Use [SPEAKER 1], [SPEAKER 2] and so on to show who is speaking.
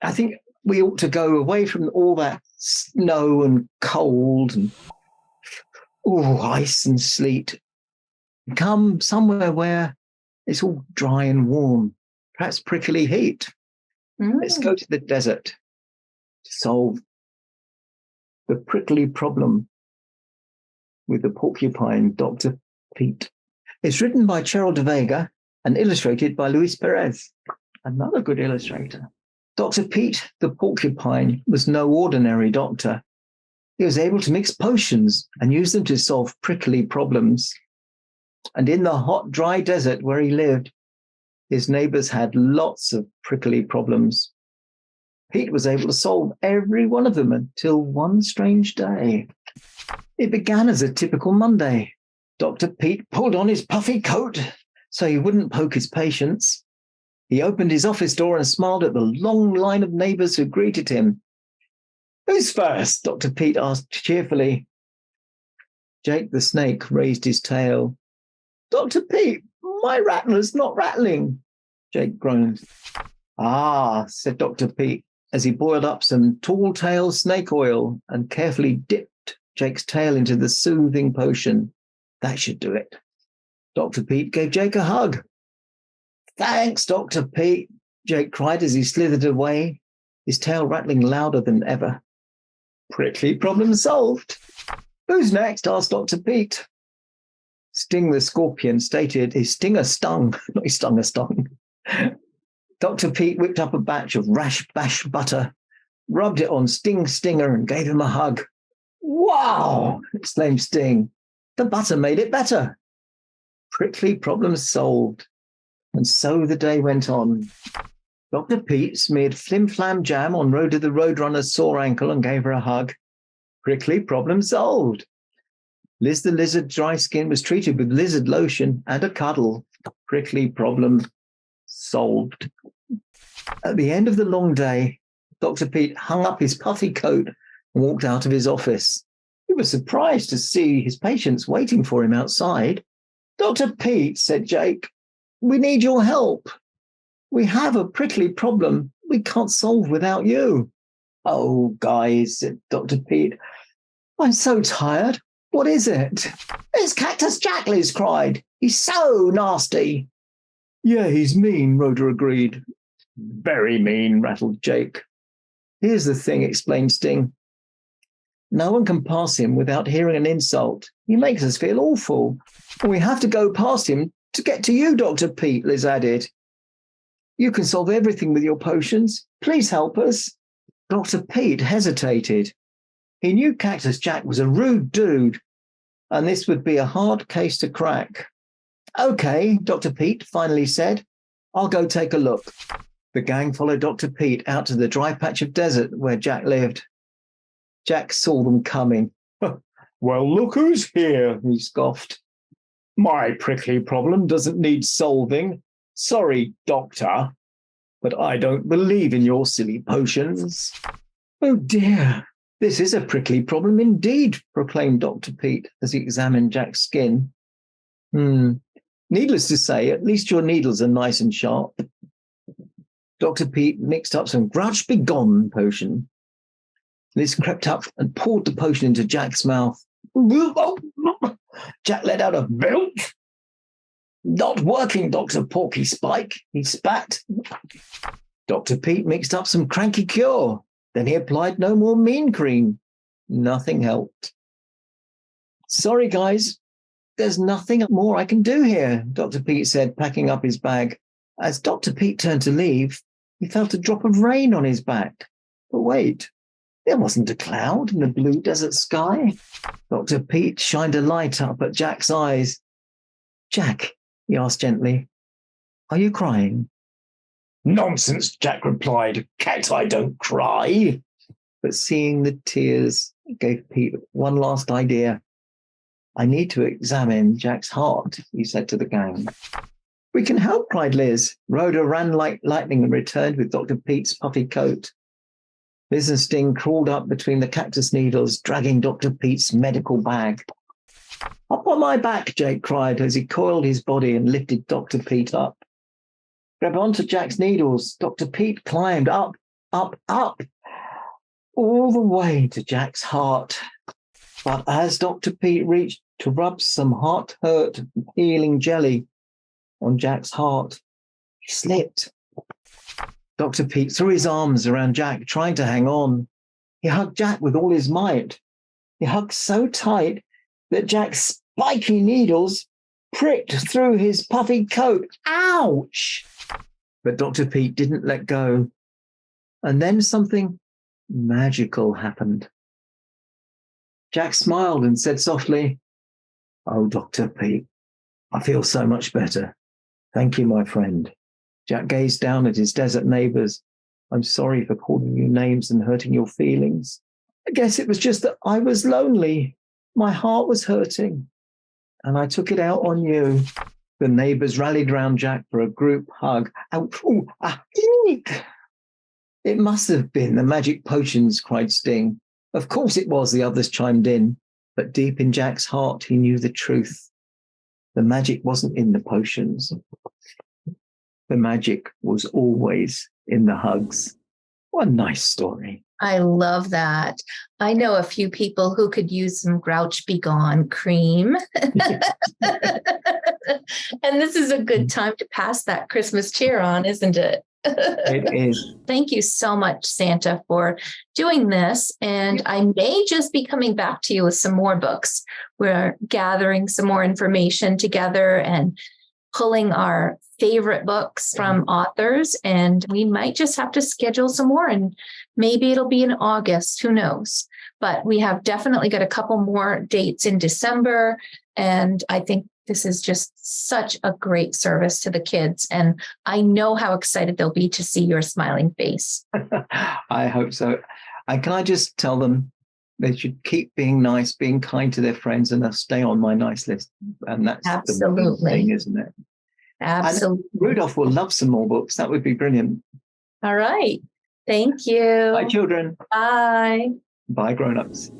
[SPEAKER 1] I think we ought to go away from all that snow and cold and ice and sleet. Come somewhere where it's all dry and warm, perhaps prickly heat. Let's go to the desert to solve the prickly problem with the porcupine, Dr. Pete. It's written by Cheryl DaVeiga and illustrated by Luis Perez, another good illustrator. Dr. Pete, the porcupine, was no ordinary doctor. He was able to mix potions and use them to solve prickly problems. And in the hot, dry desert where he lived, his neighbors had lots of prickly problems. Pete was able to solve every one of them until one strange day. It began as a typical Monday. Dr. Pete pulled on his puffy coat so he wouldn't poke his patients. He opened his office door and smiled at the long line of neighbors who greeted him. Who's first? Dr. Pete asked cheerfully. Jake the snake raised his tail. Dr. Pete, my rattler's not rattling, Jake groaned. Ah, said Dr. Pete as he boiled up some tall tale snake oil and carefully dipped Jake's tail into the soothing potion. That should do it. Dr. Pete gave Jake a hug. Thanks, Dr. Pete, Jake cried as he slithered away, his tail rattling louder than ever. Prickly problem solved. Who's next? Asked Dr. Pete. Sting the scorpion stated his stinger stung. Not his stung a stung. Dr. Pete whipped up a batch of rash bash butter, rubbed it on Stinger and gave him a hug. Wow! Exclaimed Sting. The butter made it better. Prickly problem solved. And so the day went on. Dr. Pete smeared flim-flam jam on Rhoda the Roadrunner's sore ankle and gave her a hug. Prickly problem solved. Liz the Lizard's dry skin was treated with lizard lotion and a cuddle. Prickly problem solved. At the end of the long day, Dr. Pete hung up his puffy coat and walked out of his office. He was surprised to see his patients waiting for him outside. Dr. Pete, said Jake, we need your help. We have a prickly problem we can't solve without you. Oh, guys, said Dr. Pete, I'm so tired. What is it? It's Cactus Jack, Liz cried. He's so nasty. Yeah, he's mean, Rhoda agreed. Very mean, rattled Jake. Here's the thing, explained Sting. No one can pass him without hearing an insult. He makes us feel awful. We have to go past him to get to you, Dr. Pete, Liz added. You can solve everything with your potions. Please help us. Dr. Pete hesitated. He knew Cactus Jack was a rude dude, and this would be a hard case to crack. Okay, Dr. Pete finally said. I'll go take a look. The gang followed Dr. Pete out to the dry patch of desert where Jack lived. Jack saw them coming. Well, look who's here, he scoffed. My prickly problem doesn't need solving. Sorry, doctor, but I don't believe in your silly potions. Oh dear, this is a prickly problem indeed, proclaimed Dr. Pete as he examined Jack's skin. Needless to say, at least your needles are nice and sharp. Dr. Pete mixed up some Grouch Begone potion. Liz crept up and poured the potion into Jack's mouth. Jack let out a belch. Not working, Dr. Porky Spike, he spat. Dr. Pete mixed up some Cranky Cure. Then he applied no more mean cream. Nothing helped. Sorry, guys. There's nothing more I can do here, Dr. Pete said, packing up his bag. As Dr. Pete turned to leave, he felt a drop of rain on his back. But wait, there wasn't a cloud in the blue desert sky. Dr. Pete shined a light up at Jack's eyes. Jack, he asked gently, are you crying? Nonsense, Jack replied. Cat, I don't cry. But seeing the tears gave Pete one last idea. I need to examine Jack's heart, he said to the gang. We can help, cried Liz. Rhoda ran like lightning and returned with Dr. Pete's puffy coat. Liz and Sting crawled up between the cactus needles, dragging Dr. Pete's medical bag. Up on my back, Jake cried as he coiled his body and lifted Dr. Pete up. Grab onto Jack's needles. Dr. Pete climbed up up, up, all the way to Jack's heart. But as Dr. Pete reached to rub some heart-hurt healing jelly on Jack's heart, he slipped. Dr. Pete threw his arms around Jack, trying to hang on. He hugged Jack with all his might. He hugged so tight that Jack's spiky needles pricked through his puffy coat. Ouch! But Dr. Pete didn't let go. And then something magical happened. Jack smiled and said softly, "Oh, Dr. Pete, I feel so much better. Thank you, my friend." Jack gazed down at his desert neighbors. "I'm sorry for calling you names and hurting your feelings. I guess it was just that I was lonely. My heart was hurting, and I took it out on you." The neighbors rallied round Jack for a group hug. "It must have been the magic potions," cried Sting. "Of course it was," the others chimed in. But deep in Jack's heart, he knew the truth. The magic wasn't in the potions. The magic was always in the hugs. What a nice story.
[SPEAKER 2] I love that. I know a few people who could use some Grouch Be Gone cream. And this is a good time to pass that Christmas cheer on, isn't it?
[SPEAKER 1] It is.
[SPEAKER 2] Thank you so much, Santa, for doing this. And I may just be coming back to you with some more books. We're gathering some more information together and pulling our favorite books from authors. And we might just have to schedule some more. And maybe it'll be in August. Who knows? But we have definitely got a couple more dates in December. And I think this is just such a great service to the kids. And I know how excited they'll be to see your smiling face.
[SPEAKER 1] I hope so. And can I just tell them they should keep being nice, being kind to their friends, and they'll stay on my nice list. And that's
[SPEAKER 2] absolutely
[SPEAKER 1] the main thing, isn't it?
[SPEAKER 2] Absolutely.
[SPEAKER 1] And Rudolph will love some more books. That would be brilliant.
[SPEAKER 2] All right. Thank you.
[SPEAKER 1] Bye, children.
[SPEAKER 2] Bye.
[SPEAKER 1] Bye, grown-ups.